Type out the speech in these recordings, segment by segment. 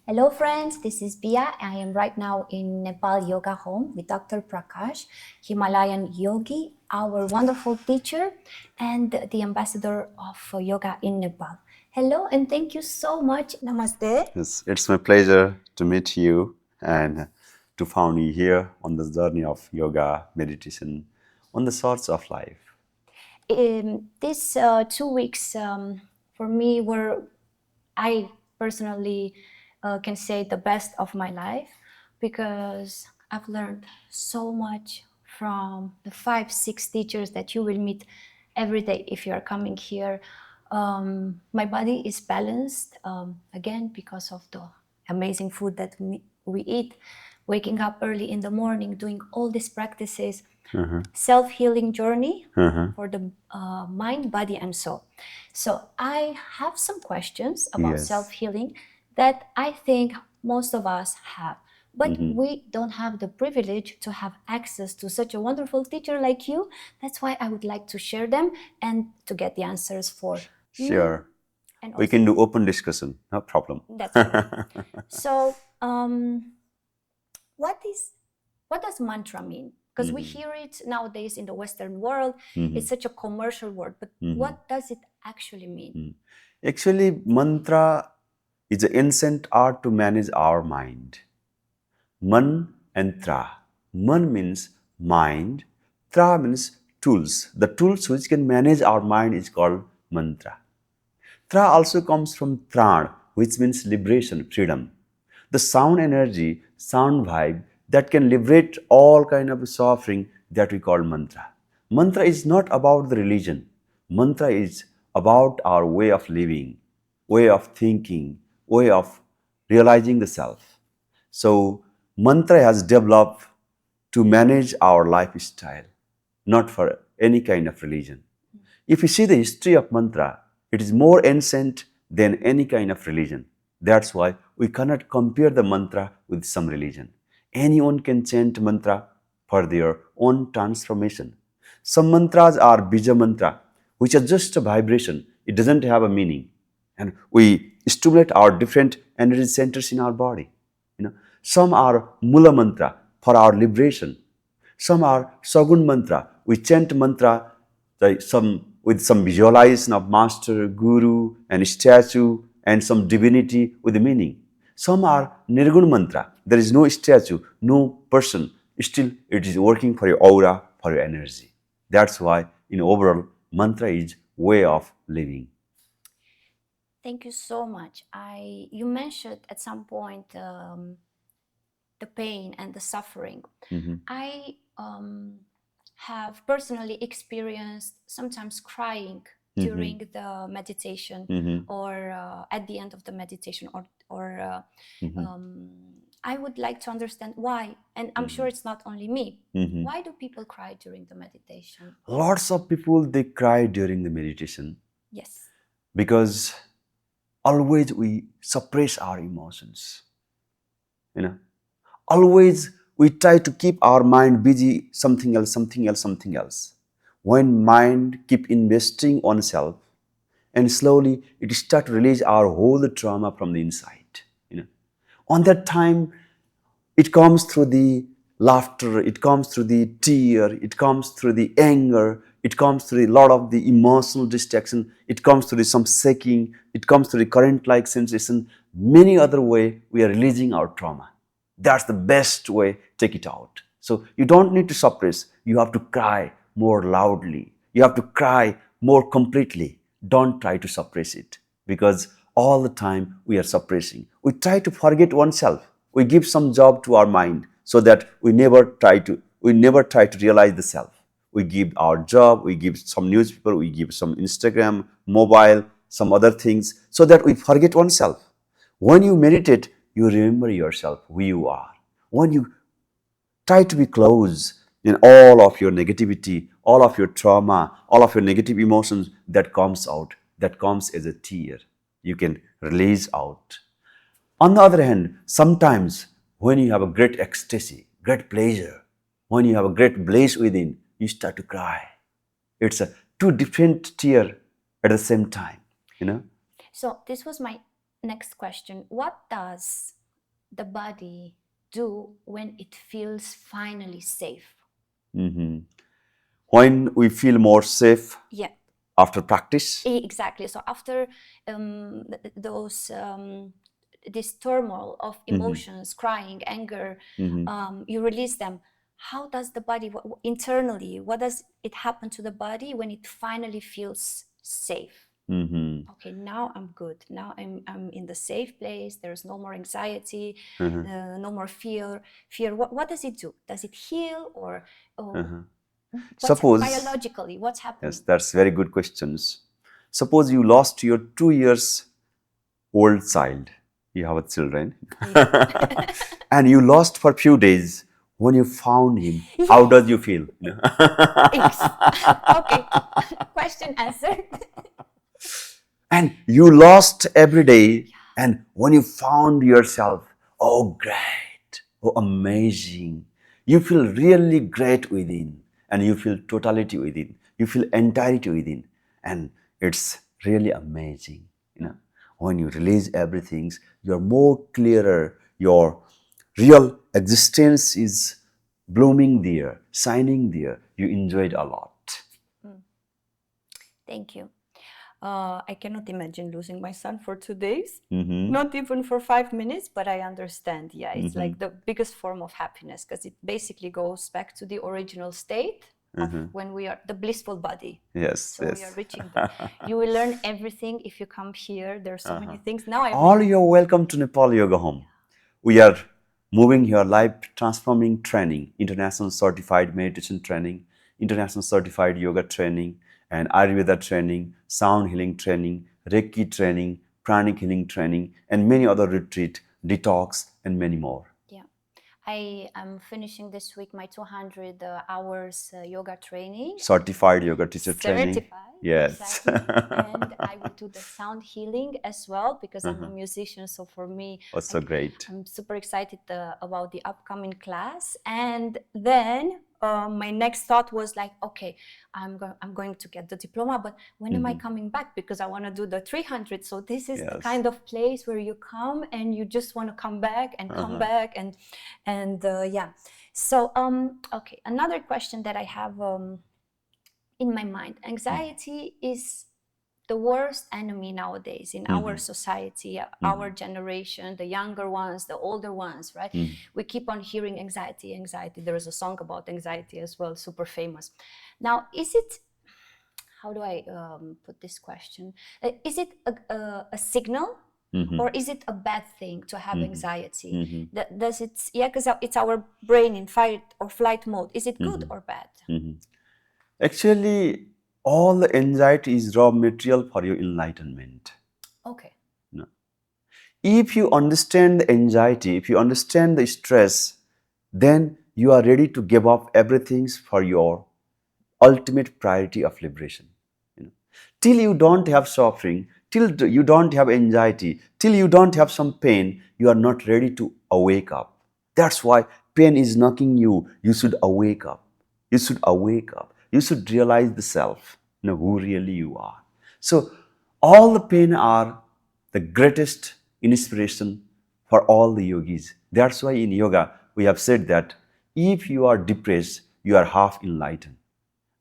Hello friends, this is Bia. I am right now in Nepal Yoga Home with Dr. Prakash, Himalayan yogi, our wonderful teacher and the ambassador of yoga in Nepal. Hello and thank you so much. Namaste. Yes, it's my pleasure to meet you and to find you here on this journey of yoga, meditation, on the sorts of life. These 2 weeks for me were, I personally can say, the best of my life because I've learned so much from the 5, 6 teachers that you will meet every day if you are coming here. My body is balanced again because of the amazing food that we eat, waking up early in the morning, doing all these practices, self-healing journey for the mind, body, and soul. So I have some questions about Yes. self-healing that I think most of us have, but we don't have the privilege to have access to such a wonderful teacher like you. That's why I would like to share them and to get the answers for me Sure. and We also can do open discussion, no problem. that's right. So what is what does mantra mean? Because we hear it nowadays in the Western world. It's such a commercial word, but what does it actually mean? Actually, mantra is an ancient art to manage our mind. Man and Tra. Man means mind, Tra means tools. The tools which can manage our mind is called mantra. Tra also comes from Tran, which means liberation, freedom. The sound energy, sound vibe that can liberate all kind of suffering that we call mantra. Mantra is not about the religion. Mantra is about our way of living, way of thinking, way of realizing the self. So mantra has developed to manage our lifestyle, not for any kind of religion. If you see the history of mantra, it is more ancient than any kind of religion. That's why we cannot compare the mantra with some religion. Anyone can chant mantra for their own transformation. Some mantras are bija mantra, which are just a vibration. It doesn't have a meaning. And we stimulate our different energy centers in our body. Some are mula mantra for our liberation. Some are Sagun mantra. We chant mantra with some visualization of master, guru, and statue, and some divinity with a meaning. Some are Nirgun mantra. There is no statue, no person. Still, it is working for your aura, for your energy. That's why, in overall, mantra is way of living. Thank you so much. You mentioned at some point the pain and the suffering. I have personally experienced sometimes crying during the meditation or at the end of the meditation or I would like to understand why, and I'm sure it's not only me. Why do people cry during the meditation? Lots of people, they cry during the meditation Yes. because always we suppress our emotions. You know, always we try to keep our mind busy, something else, something else, something else. When mind keep investing on self, and slowly it start to release our whole trauma from the inside. On that time, it comes through the laughter, it comes through the tear, it comes through the anger, it comes through a lot of the emotional distraction, it comes through some shaking, it comes through the current-like sensation. Many other way we are releasing our trauma. That's the best way, take it out. So you don't need to suppress, you have to cry more loudly. You have to cry more completely. Don't try to suppress it because all the time we are suppressing. We try to forget oneself. We give some job to our mind so that we never try to realize the self. We give our job, we give some newspaper, we give some Instagram, mobile, some other things so that we forget oneself. When you meditate, you remember yourself, who you are. When you try to be close in all of your negativity, all of your trauma, all of your negative emotions that comes out, that comes as a tear, you can release out. On the other hand, sometimes when you have a great ecstasy, great pleasure, when you have a great bliss within, you start to cry. It's a two different tear at the same time. So this was my next question. What does the body do when it feels finally safe? When we feel more safe Yeah, after practice. exactly. So after those this turmoil of emotions, crying, anger, you release them. How does the body internally? What does it happen to the body when it finally feels safe? Okay, now I'm good. Now I'm in the safe place. There's no more anxiety, no more fear. Fear. What does it do? Does it heal or what's Suppose, biologically what's happening? yes, that's very good questions. Suppose you lost your 2 years old child. You have a children. Yeah. And you lost for few days. When you found him, how Yes. does you feel? Okay. Question answered. And you lost every day, and when you found yourself, oh great, oh amazing, you feel really great within, and you feel totality within, you feel entirety within, and it's really amazing. When you release everything, you're more clearer, your real existence is blooming there, shining there, you enjoyed a lot. Thank you. I cannot imagine losing my son for 2 days, not even for 5 minutes, but I understand. Yeah, it's like the biggest form of happiness because it basically goes back to the original state of when we are the blissful body. Yes, So we are yes. reaching the, you will learn everything if you come here. There are so many things. Now I'm All you're welcome to Nepal Yoga Home. We are moving your life transforming training, international certified meditation training, international certified yoga training, and Ayurveda training, sound healing training, Reiki training, pranic healing training, and many other retreat, detox, and many more. yeah. I am finishing this week my 200 hours yoga training. Certified yoga teacher training. Certified, Yes. exactly. And I will do the sound healing as well because I'm a musician. So for me, Also great. I'm super excited about the upcoming class. And then my next thought was like, okay, I'm going to get the diploma, but when am I coming back? Because I want to do the 300. So this is the Yes. kind of place where you come and you just want to come back and come back and yeah. So okay, another question that I have in my mind. Anxiety is the worst enemy nowadays in our society, our generation, the younger ones, the older ones, right? We keep on hearing anxiety, anxiety. There is a song about anxiety as well, super famous. Now, is it, how do I put this question? Is it a signal or is it a bad thing to have anxiety? Does it, yeah, because it's our brain in fight or flight mode. Is it good or bad? Actually, all the anxiety is raw material for your enlightenment. Okay. No. If you understand the anxiety, if you understand the stress, then you are ready to give up everything for your ultimate priority of liberation. Till you don't have suffering, till you don't have anxiety, till you don't have some pain, you are not ready to awake up. That's why pain is knocking you. You should awake up. You should awake up. You should realize the self, who really you are. So all the pain are the greatest inspiration for all the yogis. That's why in yoga we have said that if you are depressed, you are half enlightened.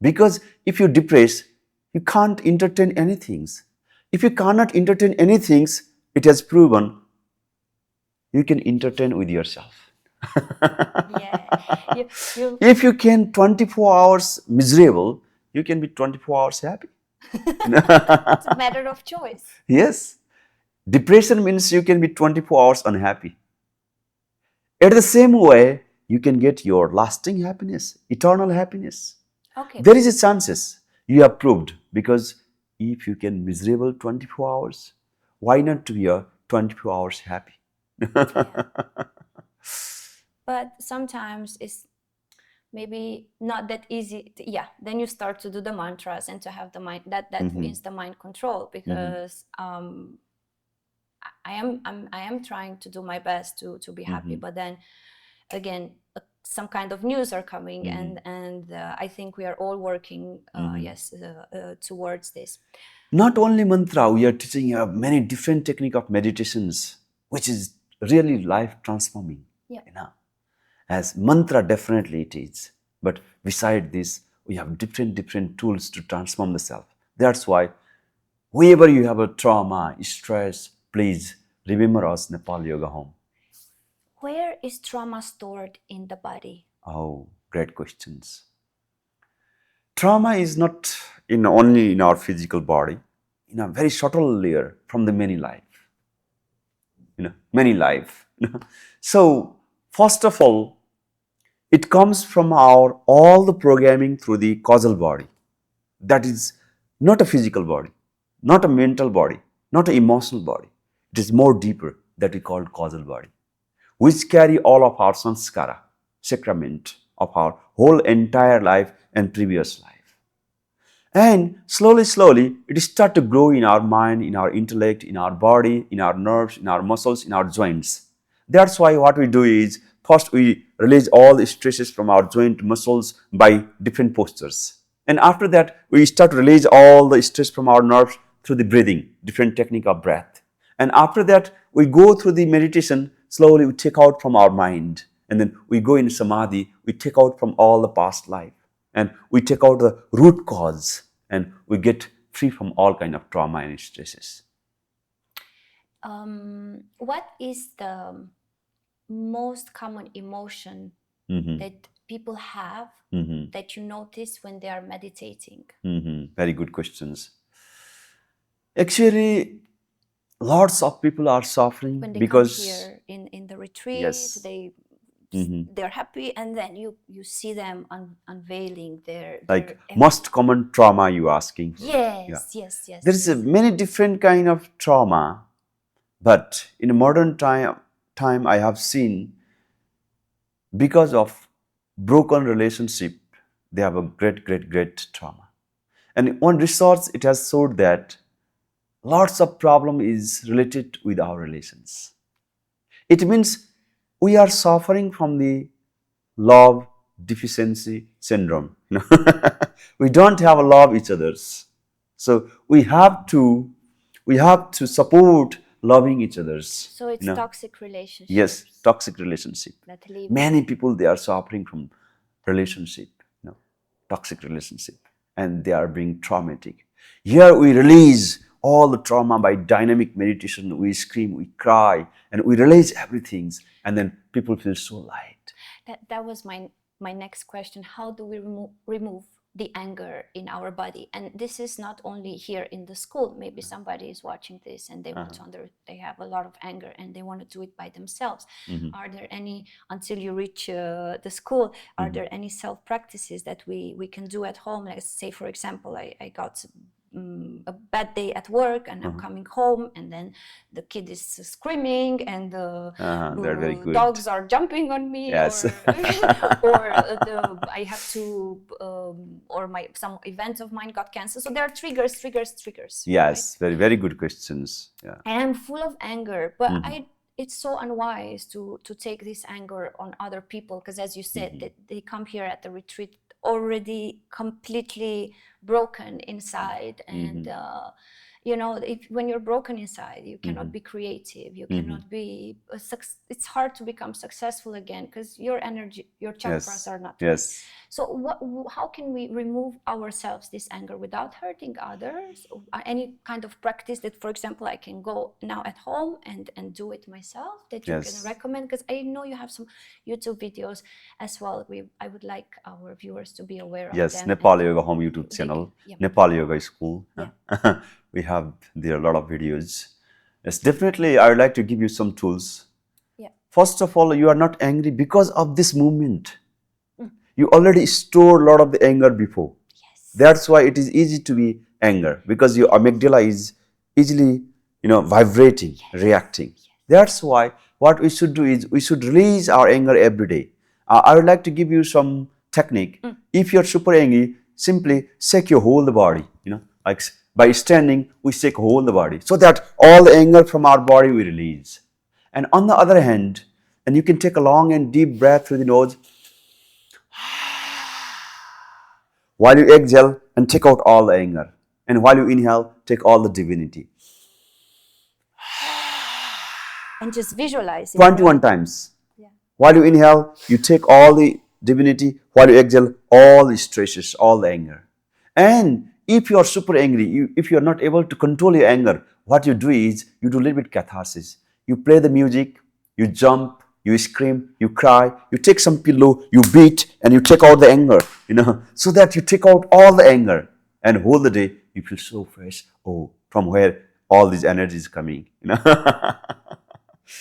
Because if you're depressed, you can't entertain anything. If you cannot entertain anything, it has proven you can entertain with yourself. Yeah. You If you can 24 hours miserable, you can be 24 hours happy. it's a matter of choice. Yes. Depression means you can be 24 hours unhappy. In the same way, you can get your lasting happiness, eternal happiness. Okay. There is a chances you have proved because if you can miserable 24 hours, why not to be a 24 hours happy? Yeah. But sometimes it's maybe not that easy yeah, then you start to do the mantras and to have the mind that means the mind control because I am trying to do my best to be happy, but then again some kind of news are coming and I think we are all working yes towards this. Not only mantra, we are teaching you many different technique of meditations, which is really life transforming. Yeah. As mantra, definitely it is. But beside this, we have different tools to transform the self. That's why wherever you have a trauma, stress, please remember us, Nepal Yoga Home. Where is trauma stored in the body? Oh, great questions. Trauma is not only in our physical body, in a very subtle layer from the many life. Many life. So, first of all, it comes from our all the programming through the causal body. That is not a physical body, not a mental body, not an emotional body. It is more deeper that we call causal body, which carry all of our sanskara, sacrament of our whole entire life and previous life. And slowly, it start to grow in our mind, in our intellect, in our body, in our nerves, in our muscles, in our joints. That's why what we do is, first we release all the stresses from our joint muscles by different postures. And after that, we start to release all the stress from our nerves through the breathing, different technique of breath. And after that, we go through the meditation, slowly we take out from our mind. And then we go in samadhi, we take out from all the past life. And we take out the root cause and we get free from all kind of trauma and stresses. What is the most common emotion that people have that you notice when they are meditating? Very good questions. Actually, lots of people are suffering When they because come here in the retreat, yes, they're happy, and then you see them unveiling their like most common trauma you asking. yes. There is a many different kind of trauma, but in a modern time I have seen, because of broken relationship, they have a great trauma. And on research, it has showed that lots of problem is related with our relations. It means we are suffering from the love deficiency syndrome. We don't have a love each others. So we have to support loving each others. So it's toxic relationships. Yes, toxic relationship. Many people, they are suffering from relationship, toxic relationship, and they are being traumatic. Here we release all the trauma by dynamic meditation. We scream, we cry, and we release everything, and then people feel so light. That was my next question. How do we remove the anger in our body? And this is not only here in the school. Maybe somebody is watching this and they want to they have a lot of anger and they want to do it by themselves. Are there any, until you reach the school, are there any self practices that we can do at home? Let's say, for example, I got a bad day at work and I'm coming home and then the kid is screaming and the dogs are jumping on me. Yes. or I have to or some event of mine got canceled. So there are triggers. Yes, right? Very good questions. Yeah. And I'm full of anger, but it's so unwise to take this anger on other people, because as you said, that they come here at the retreat already completely broken inside, and when you're broken inside, you cannot be creative, you cannot be it's hard to become successful again, because your energy, your chakras are not right. So how can we remove ourselves this anger without hurting others? Any kind of practice that, for example, I can go now at home and do it myself, that you can recommend? Because I know you have some YouTube videos as well. I would like our viewers to be aware of them. Yes, Nepal Yoga Home YouTube channel, Nepal Yoga School. We have there a lot of videos. Yes, definitely I would like to give you some tools. First of all, you are not angry because of this movement. You already stored a lot of the anger before. That's why it is easy to be anger, because your amygdala is easily vibrating, reacting. That's why what we should do is we should release our anger every day. I would like to give you some technique. If you're super angry, simply shake your whole body. Like by standing, we shake whole the body, so that all the anger from our body we release. And on the other hand, and you can take a long and deep breath through the nose, while you exhale and take out all the anger. And while you inhale, take all the divinity. And just visualize it. 21 times. Yeah. While you inhale, you take all the divinity. While you exhale, all the stresses, all the anger. And if you are super angry, if you are not able to control your anger, what you do is you do a little bit catharsis. You play the music, you jump, you scream, you cry, you take some pillow, you beat, and you take out the anger, so that you take out all the anger. And whole the day, you feel so fresh. Oh, from where all these energies coming.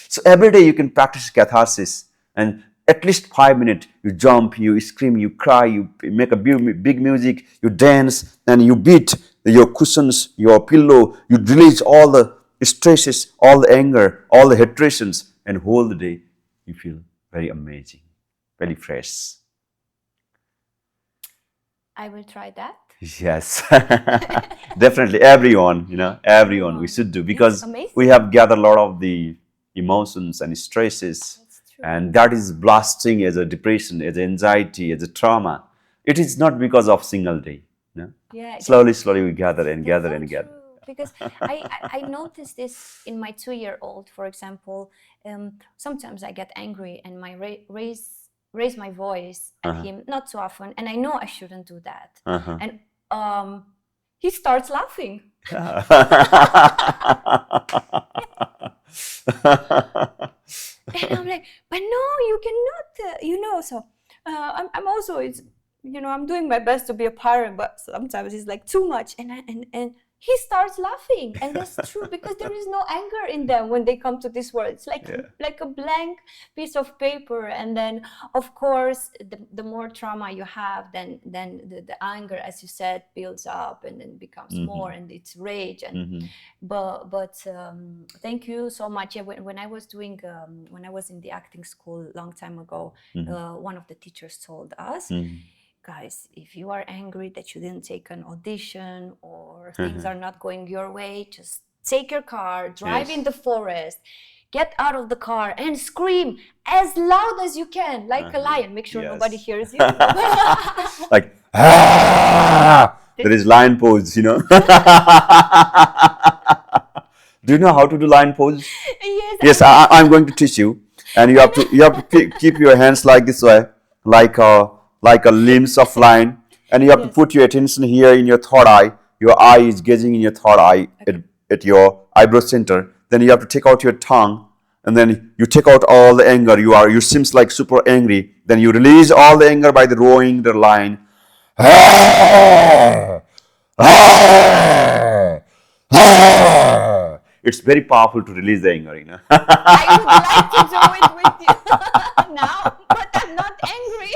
So every day you can practice catharsis, and at least 5 minutes you jump, you scream, you cry, you make a big music, you dance, and you beat your cushions, your pillow, you release all the stresses, all the anger, all the hatrations, and whole the day you feel very amazing, very fresh. I will try that. Yes, definitely. Everyone we should do, because we have gathered a lot of the emotions and stresses, and that is blasting as a depression, as anxiety, as a trauma. It is not because of single day. Yeah, Slowly we gather and that's gather so and gather. true. Because I noticed this in my 2-year-old, for example. Sometimes I get angry and my raise my voice at him, not so often, and I know I shouldn't do that. And he starts laughing. And I'm like, but no, you cannot, So I'm also, I'm doing my best to be a parent, but sometimes it's like too much, and he starts laughing, and that's true, because there is no anger in them when they come to this world. It's like a blank piece of paper, and then of course the more trauma you have, then the anger, as you said, builds up and then becomes more, and it's rage. And but thank you so much. Yeah, when I was doing when I was in the acting school a long time ago, one of the teachers told us, guys, if you are angry that you didn't take an audition or things are not going your way, just take your car, drive in the forest, get out of the car and scream as loud as you can, like a lion. Make sure nobody hears you. Like, there is lion pose. Do you know how to do lion pose? Yes, I'm going to teach you. And you have to keep your hands like this way, like a limbs of lion, and you have to put your attention here in your third eye. Your eye is gazing in your third eye at your eyebrow center. Then you have to take out your tongue, and then you take out all the anger. You seems like super angry. Then you release all the anger by the roaring the lion. It's very powerful to release the anger. I would like to do it with you now, but I'm not angry.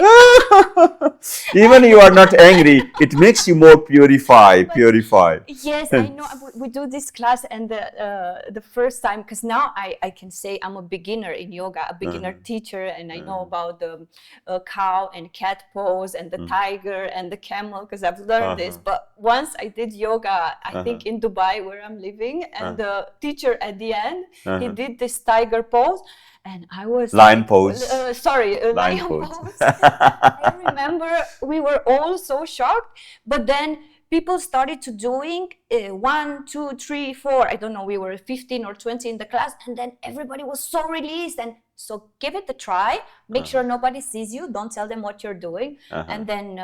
Even you are not angry, it makes you more purify. Yes, I know. We do this class, and the first time, because now I can say I'm a beginner in yoga, a beginner teacher, and I know about the cow and cat pose and the tiger and the camel, because I've learned this. But once I did yoga, I think in Dubai, where I'm living, and the teacher at the end, he did this tiger pose, and I was lion pose. Lion pose. I remember we were all so shocked, but then people started to doing 1, 2, 3, 4. I don't know. We were 15 or 20 in the class, and then everybody was so released. And so give it a try. Make sure nobody sees you. Don't tell them what you're doing, and then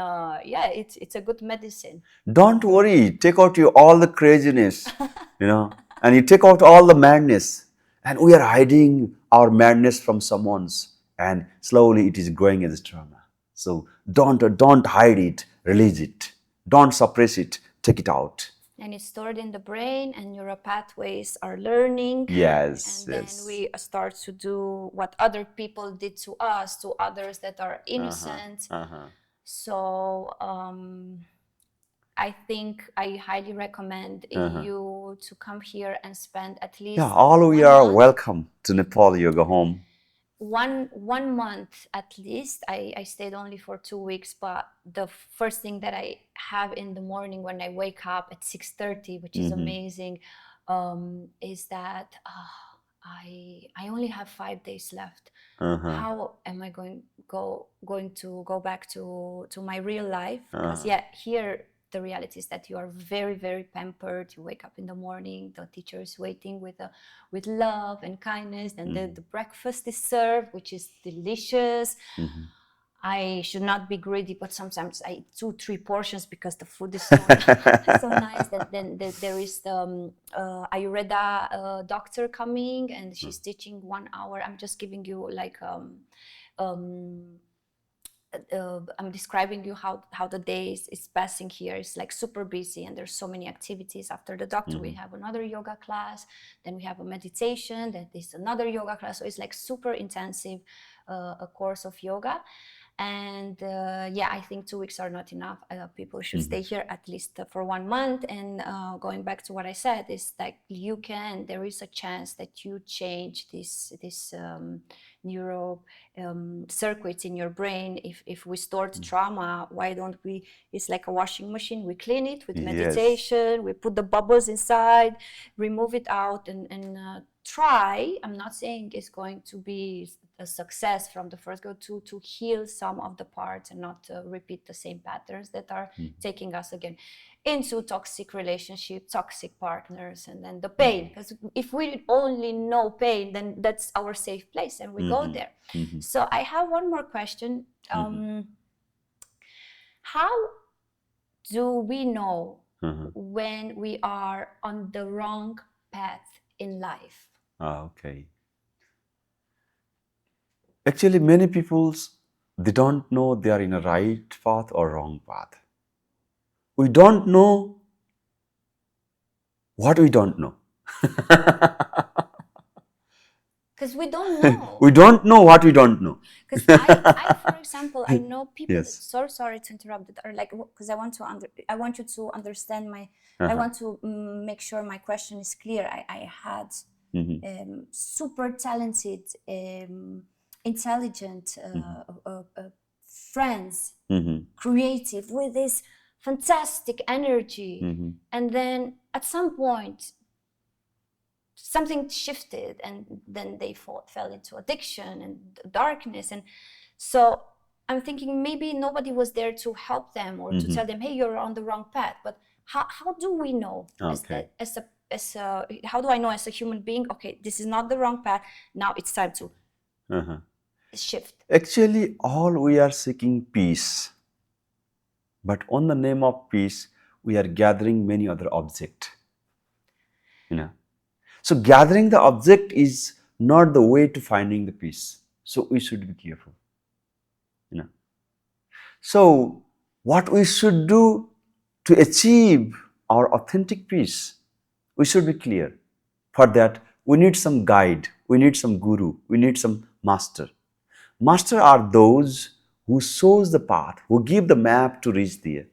it's a good medicine. Don't worry. Take out all the craziness, and you take out all the madness. And we are hiding our madness from someone's, and slowly it is growing as a trauma. So don't hide it. Release it. Don't suppress it. Take it out. And it's stored in the brain, and neural pathways are learning. Yes. And then we start to do what other people did to us, to others that are innocent. So I think I highly recommend you to come here and spend at least all of you are welcome to Nepal Yoga Home. One month at least. I stayed only for 2 weeks, but the first thing that I have in the morning when I wake up at 6:30, which is amazing, is that I only have 5 days left. How am I going to go back to my real life? Because here the reality is that you are very, very pampered. You wake up in the morning, the teacher is waiting with love and kindness, and the breakfast is served, which is delicious. I should not be greedy, but sometimes I eat 2-3 portions because the food is so, so nice. Then there is the Ayurveda doctor coming, and she's teaching 1 hour. I'm just giving you like I'm describing you how the day is passing here. It's like super busy, and there's so many activities. After the doctor, we have another yoga class, then we have a meditation, then there's another yoga class. So it's like super intensive, a course of yoga. And yeah, I think 2 weeks are not enough. People should stay here at least for 1 month. And going back to what I said, is like there is a chance that you change this neuro circuits in your brain. If we stored trauma, why don't we? It's like a washing machine. We clean it with meditation. We put the bubbles inside, remove it out, and try. I'm not saying it's going to be a success from the first go to heal some of the parts and not repeat the same patterns that are taking us again into toxic relationship, toxic partners, and then the pain. Because if we only know pain, then that's our safe place, and we go there. So I have one more question. How do we know when we are on the wrong path in life? Okay. Actually, many people, they don't know they are in a right path or wrong path. We don't know what we don't know. Because we don't know. We don't know what we don't know. Because I, for example, I know people. Yes. Sorry to interrupt. That are like, because I want you to understand my. I want to make sure my question is clear. I had super talented, intelligent friends, creative, with this fantastic energy, and then at some point something shifted, and then they fell into addiction and darkness. And so I'm thinking maybe nobody was there to help them or to tell them, hey, you're on the wrong path. But how do we know how do I know as a human being, okay, this is not the wrong path, now it's time to shift? Actually, all we are seeking peace. But on the name of peace, we are gathering many other objects. So gathering the object is not the way to finding the peace. So we should be careful. So what we should do to achieve our authentic peace, we should be clear. For that, we need some guide, we need some guru, we need some master. Master are those who shows the path, who give the map to reach there.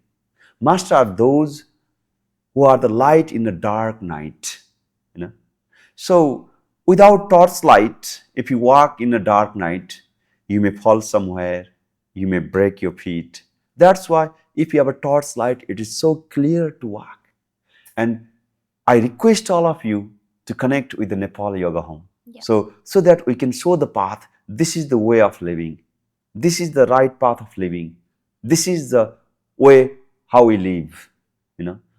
Master are those who are the light in a dark night. So without torchlight, if you walk in a dark night, you may fall somewhere, you may break your feet. That's why if you have a torchlight, it is so clear to walk. And I request all of you to connect with the Nepal Yoga Home. Yeah. So that we can show the path. This is the way of living. This is the right path of living. This is the way how we live.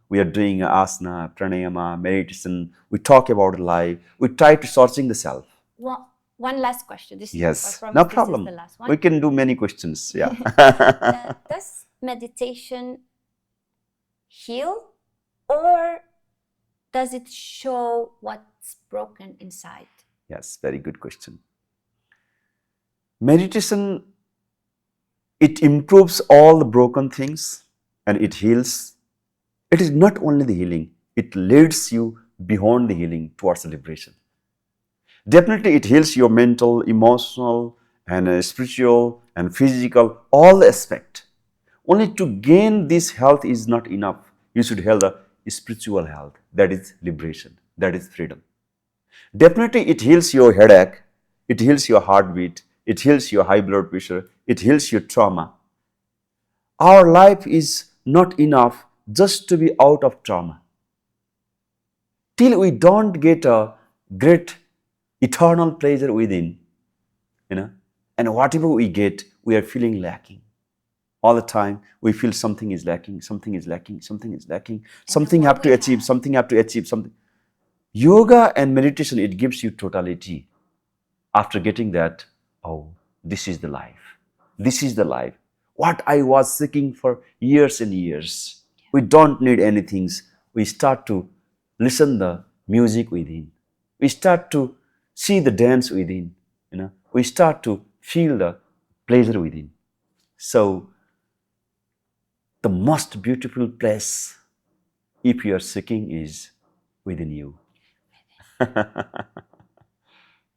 We are doing asana, pranayama, meditation. We talk about life. We try to searching the self. Well, one last question. Yes, no problem. This is the last one. We can do many questions. Yeah. Does meditation heal, or does it show what's broken inside? Yes, very good question. Meditation, it improves all the broken things and it heals. It is not only the healing, it leads you beyond the healing towards the liberation. Definitely it heals your mental, emotional, and spiritual and physical, all the aspect. Only to gain this health is not enough. You should have the spiritual health, that is liberation, that is freedom. Definitely it heals your headache, it heals your heartbeat, it heals your high blood pressure, it heals your trauma. Our life is not enough just to be out of trauma. Till we don't get a great eternal pleasure within, and whatever we get, we are feeling lacking. all the time we feel something is lacking, something is lacking, something is lacking, And the something more have to we achieve, have, something have to achieve, something. Yoga and meditation, it gives you totality. After getting that, oh, this is the life. This is the life. What I was seeking for years and years. We don't need anything. We start to listen the music within. We start to see the dance within. We start to feel the pleasure within. So the most beautiful place, if you are seeking, is within you.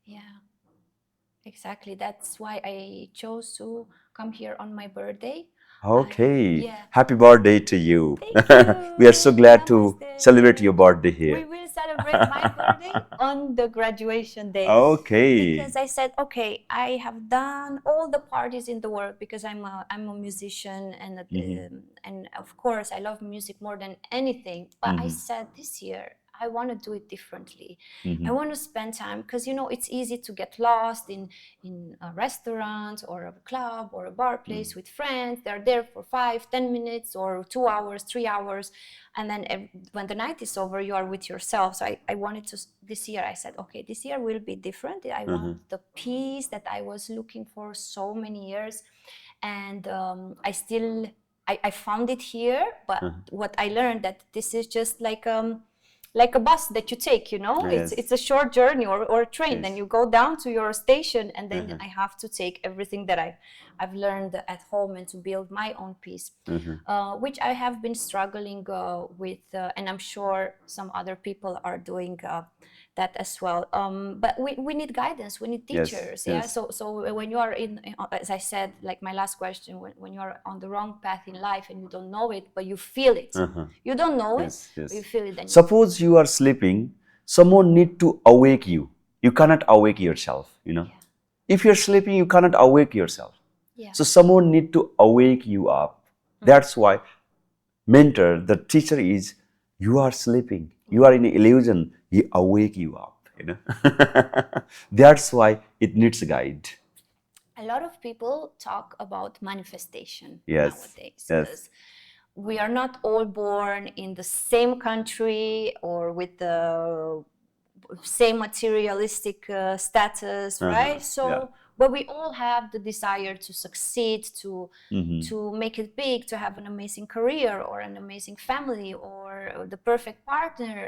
yeah, exactly. That's why I chose to come here on my birthday. Okay. Yeah. Happy birthday to you. Thank you. We are so glad to celebrate Namaste. your birthday We here. will celebrate my birthday on the graduation day. Okay. Because I said, okay, I have done all the parties in the world because I'm a musician and of course I love music more than anything. But I said this year I want to do it differently. I want to spend time because it's easy to get lost in a restaurant or a club or a bar place with friends. They're there for 5-10 minutes or 2 hours, 3 hours, and then when the night is over you are with yourself. So I wanted to, this year I said, okay, this year will be different. I want the peace that I was looking for so many years, and I found it here. But what I learned, that this is just like a bus that you take, it's Yes. a short journey, or a train. Then Yes. you go down to your station, and then I have to take everything that I've learned at home and to build my own peace, which I have been struggling with, and I'm sure some other people are doing that as well. But we need guidance, we need Yes. teachers. Yeah. Yes. So when you are as I said, like my last question, when you are on the wrong path in life and you don't know it, but you feel it. You don't know it, Yes. but you Yes. feel it. Then Suppose you are sleeping, someone need to awake you. You cannot awake yourself. If you're sleeping, you cannot awake yourself. yeah. So someone need to awake you up. That's why mentor, the teacher is, you are sleeping, you are in illusion, he awake you up. That's why it needs a guide. A lot of people talk about manifestation Yes, nowadays, yes, because we are not all born in the same country or with the same materialistic status, right? yeah. So, but we all have the desire to succeed, to make it big, to have an amazing career or an amazing family or the perfect partner,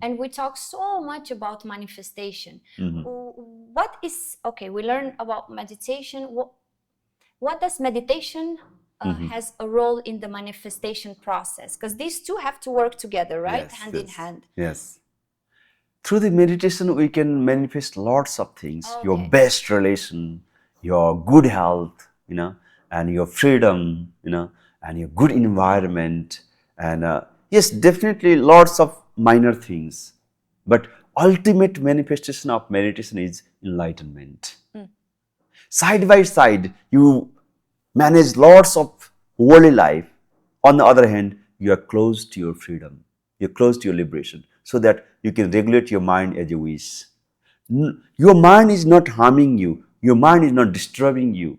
and we talk so much about manifestation. What is, okay, we learn about meditation. What does meditation has a role in the manifestation process? Because these two have to work together, right? Yes, Hand in yes, hand. yes. Through the meditation, we can manifest lots of things. Your Okay. best relation, your good health, and your freedom, and your good environment. And yes, definitely lots of minor things. But ultimate manifestation of meditation is enlightenment. Side by side, you manage lots of worldly life. On the other hand, you are close to your freedom, you're close to your liberation, so that you can regulate your mind as you wish. Your mind is not harming you, your mind is not disturbing you,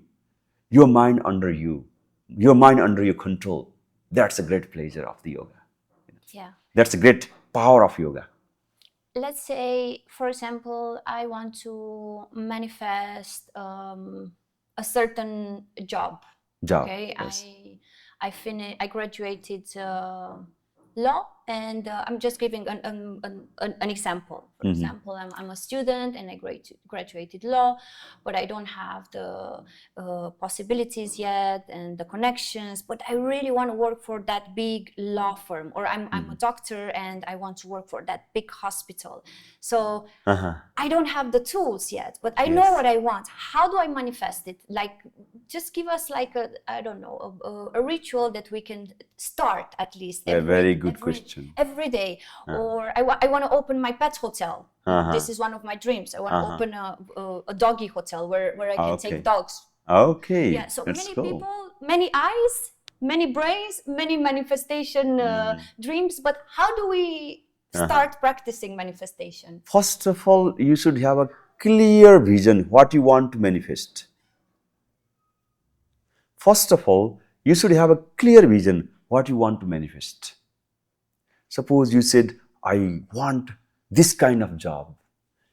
your mind under you, your mind under your control. That's a great pleasure of the yoga. Yeah. That's a great power of yoga. Let's say, for example, I want to manifest a certain job. Job, Okay, yes. I graduated law, and I'm just giving an example. For example, I'm a student and I graduated law, but I don't have the possibilities yet and the connections. But I really want to work for that big law firm, or I'm a doctor and I want to work for that big hospital. So I don't have the tools yet, but I know Yes. what I want. How do I manifest it? Like, just give us like I don't know, a ritual that we can start at least A very good question. every day. Or I want to open my pet hotel. This is one of my dreams. I want to open a doggy hotel where I can take Okay. dogs. Okay. Yeah, so Let's many go. people, many eyes, many brains, many manifestation dreams. But how do we start practicing manifestation? First of all, you should have a clear vision what you want to manifest. First of all, You should have a clear vision what you want to manifest. Suppose you said, I want this kind of job.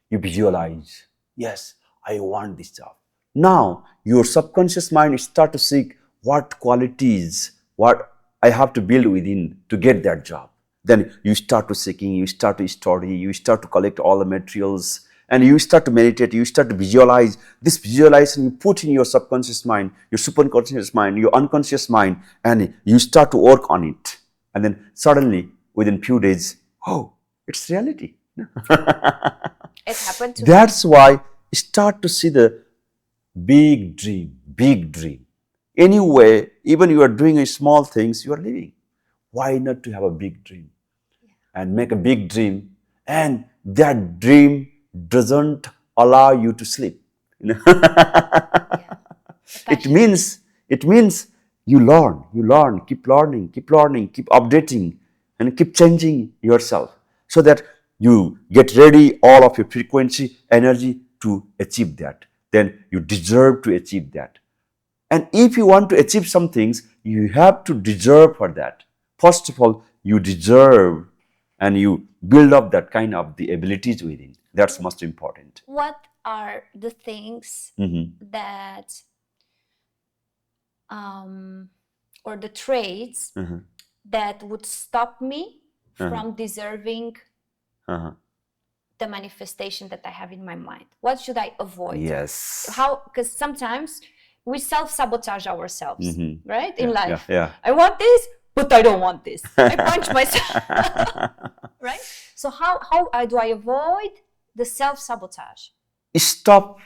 You visualize, yes, I want this job. Now, your subconscious mind start to seek what qualities, what I have to build within to get that job. Then you start to seeking, you start to study, you start to collect all the materials, and you start to meditate, you start to visualize. This visualization you put in your subconscious mind, your superconscious mind, your unconscious mind, and you start to work on it. And then suddenly, within few days, oh, it's reality. It happened to me. That's why start to see the big dream, big dream. Anyway, even you are doing a small things, you are living. Why not to have a big dream and make a big dream, and that dream doesn't allow you to sleep. You know? Yeah. It means you learn, keep learning, keep updating, and keep changing yourself so that you get ready all of your frequency, energy to achieve that. Then you deserve to achieve that. And if you want to achieve some things, you have to deserve for that. First of all, you deserve and you build up that kind of the abilities within. That's most important. What are the things that or the traits that would stop me from deserving the manifestation that I have in my mind? What should I avoid? Yes. How? Because sometimes we self-sabotage ourselves, right? In life. Yeah. I want this, but I don't want this. I punch myself. Right? So how do I avoid the self-sabotage? Stop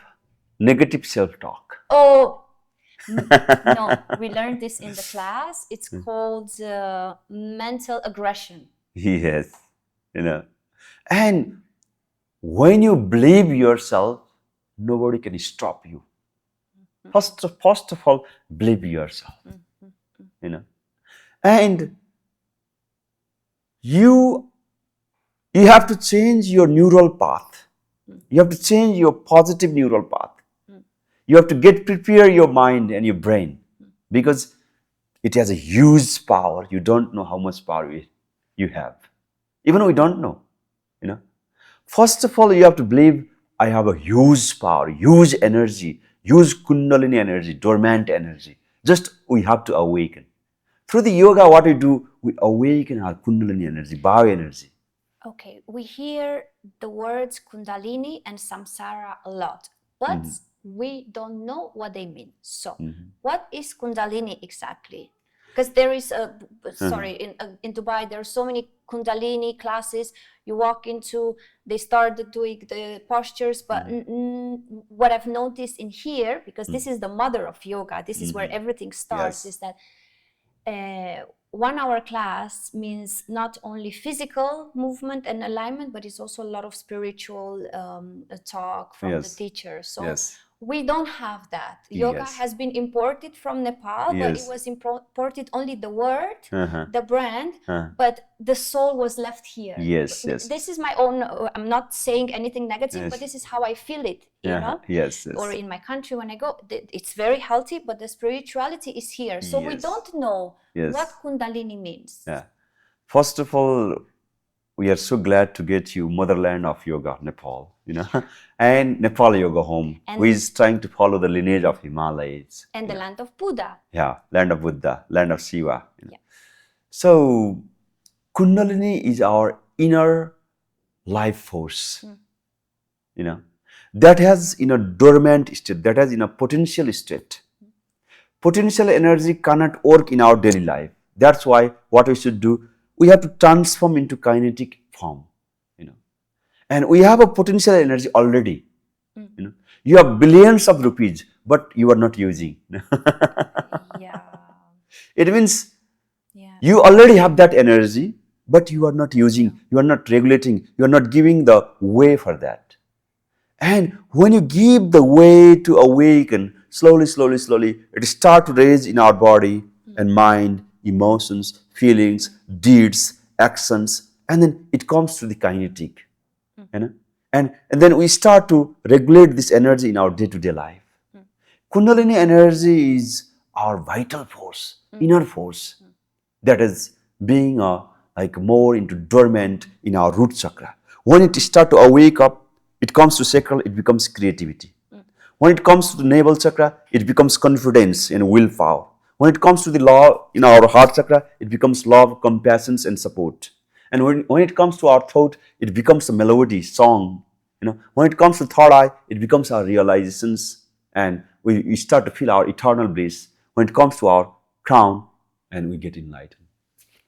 negative self-talk. Oh, no, we learned this in the class. It's called mental aggression. Yes, and when you believe yourself, nobody can stop you. First of all, believe yourself, and you have to change your neural path. You have to change your positive neural path. You have to prepare your mind and your brain, because it has a huge power. You don't know how much power you have. Even we don't know, First of all, you have to believe I have a huge power, huge energy, huge kundalini energy, dormant energy. Just we have to awaken. Through the yoga, what we do, we awaken our kundalini energy, bio energy. Okay, we hear the words kundalini and samsara a lot, but we don't know what they mean. So, what is kundalini exactly? Because there is in Dubai, there are so many kundalini classes. You walk into, they start doing the postures, but what I've noticed in here, because this is the mother of yoga, this is where everything starts, is that 1 hour class means not only physical movement and alignment, but it's also a lot of spiritual talk from the teacher. So we don't have that. Yoga has been imported from Nepal, but it was imported only the word, the brand, but the soul was left here. This is my own, I'm not saying anything negative, but this is how I feel it, or in my country when I go, it's very healthy, but the spirituality is here. So we don't know what kundalini means. First of all, we are so glad to get you, motherland of yoga, Nepal, and Nepal Yoga Home, who is trying to follow the lineage of Himalayas. And the land of Buddha. Yeah, land of Buddha, land of Shiva. So, Kundalini is our inner life force, that has in a dormant state, that has in a potential state. Potential energy cannot work in our daily life. That's why what we should do, we have to transform into kinetic form, and we have a potential energy already. You have billions of rupees, but you are not using. It means you already have that energy, but you are not using, you are not regulating, you are not giving the way for that. And when you give the way to awaken, slowly, it starts to raise in our body and mind, emotions, feelings, deeds, actions, and then it comes to the kinetic. And then we start to regulate this energy in our day-to-day life. Kundalini energy is our vital force, inner force, that is being like more into dormant in our root chakra. When it start to awake up, it comes to sacral, it becomes creativity. When it comes to the navel chakra, it becomes confidence and willpower. When it comes to the law in our heart chakra, it becomes love, compassion, and support. And when it comes to our throat, it becomes a melody, song. When it comes to third eye, it becomes our realizations, and we start to feel our eternal bliss. When it comes to our crown, and we get enlightened.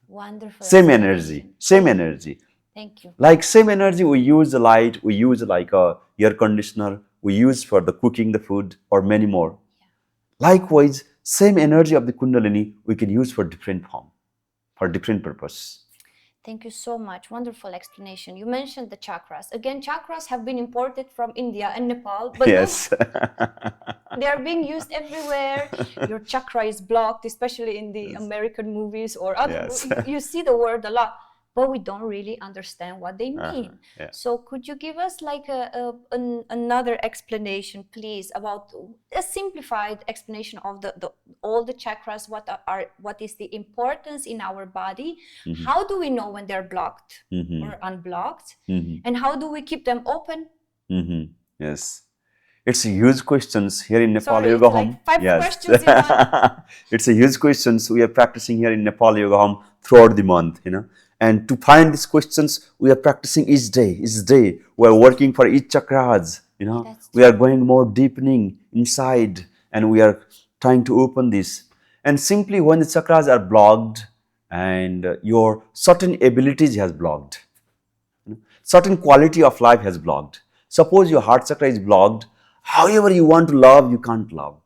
Wonderful. Same energy, same energy. Thank you. Like same energy, we use the light, we use like a air conditioner, we use for the cooking the food, or many more. Likewise, same energy of the Kundalini we can use for different form, for different purpose. Thank you so much. Wonderful explanation. You mentioned the chakras. Again, chakras have been imported from India and Nepal, but yes, they are being used everywhere. Your chakra is blocked, especially in the American movies or other movies. You see the word a lot, but we don't really understand what they mean. So could you give us like another explanation, please, about a simplified explanation of all the chakras, what is the importance in our body, how do we know when they're blocked or unblocked, and how do we keep them open? Yes. It's a huge questions here in Nepal Sorry, Yoga it's Home. like 5 questions in one. It's a huge questions we are practicing here in Nepal Yoga Home throughout the month, And to find these questions, we are practicing each day, each day. We are working for each chakras, We are going more deepening inside, and we are trying to open this. And simply when the chakras are blocked, and your certain abilities has blocked, certain quality of life has blocked. Suppose your heart chakra is blocked, however you want to love, you can't love,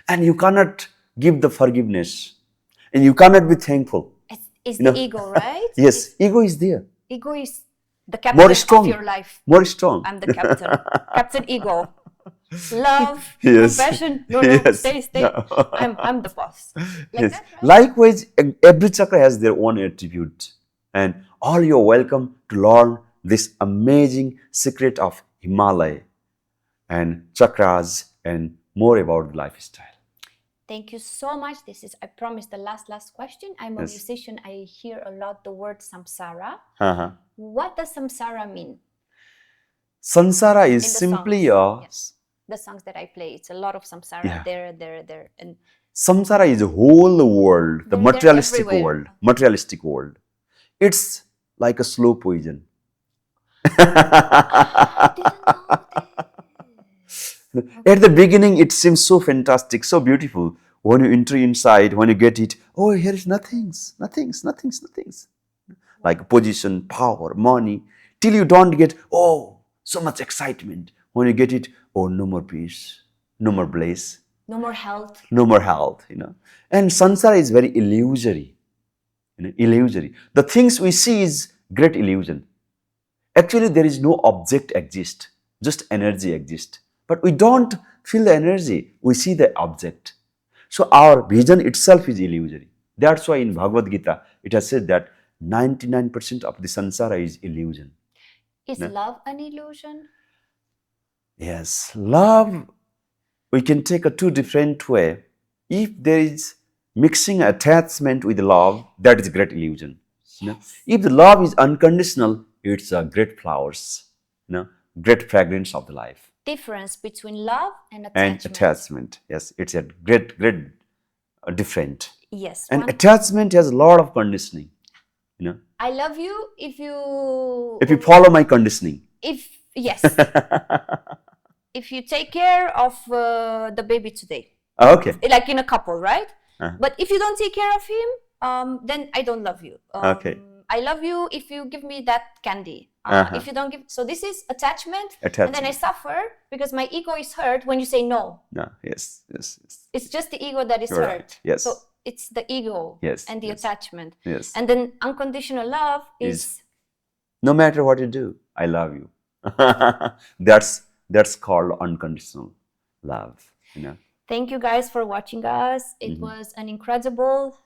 and you cannot give the forgiveness, and you cannot be thankful. It's the ego, right? Yes, ego is there. Ego is the captain of your life. More strong. I'm the captain. Captain ego. Love, yes. compassion. No, yes. stay. No. I'm the boss. Yes. That, right? Likewise, every chakra has their own attribute, and all you're welcome to learn this amazing secret of Himalaya and chakras and more about the lifestyle. Thank you so much. This is, I promise, the last question. I'm a musician. I hear a lot the word samsara. What does samsara mean? Samsara is simply the songs that I play. It's a lot of samsara. There. And samsara is the whole world, the materialistic world. Materialistic world. It's like a slow poison. I didn't know this. At the beginning, it seems so fantastic, so beautiful. When you enter inside, when you get it, oh, here is nothings. Like position, power, money, till you don't get, oh, so much excitement. When you get it, oh, no more peace, no more bliss. No more health. No more health, And samsara is very illusory. Illusory. The things we see is great illusion. Actually, there is no object exist, just energy exists. But we don't feel the energy, we see the object. So our vision itself is illusory. That's why in Bhagavad Gita, it has said that 99% of the samsara is illusion. Is love an illusion? Yes. Love, we can take a two different way. If there is mixing attachment with love, that is great illusion. Yes. If the love is unconditional, it's a great flowers, great fragrance of the life. Difference between love and attachment. And attachment, yes, it's a great different. Yes. And attachment has a lot of conditioning. I love you if you follow my conditioning. Yes. If you take care of the baby today. Okay. Like in a couple, right? But if you don't take care of him, then I don't love you. Okay. I love you if you give me that candy. If you don't give, so this is attachment, and then I suffer because my ego is hurt when you say no. No, yes. It's just the ego that is hurt. Right. Yes. So it's the ego and the attachment. Yes. And then unconditional love is no matter what you do, I love you. That's called unconditional love. Thank you guys for watching us. It was an incredible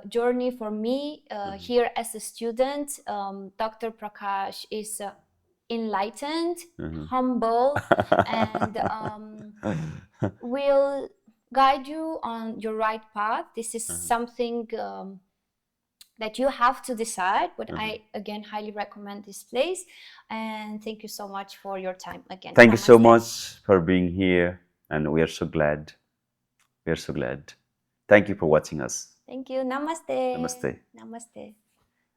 journey for me here as a student. Dr. Prakash is enlightened, humble, and will guide you on your right path. This is something that you have to decide, but I again highly recommend this place. And thank you so much for your time again. Thank you so Namaste. much for being here, and we are so glad. We are so glad. Thank you for watching us. Thank you. Namaste. Namaste. Namaste.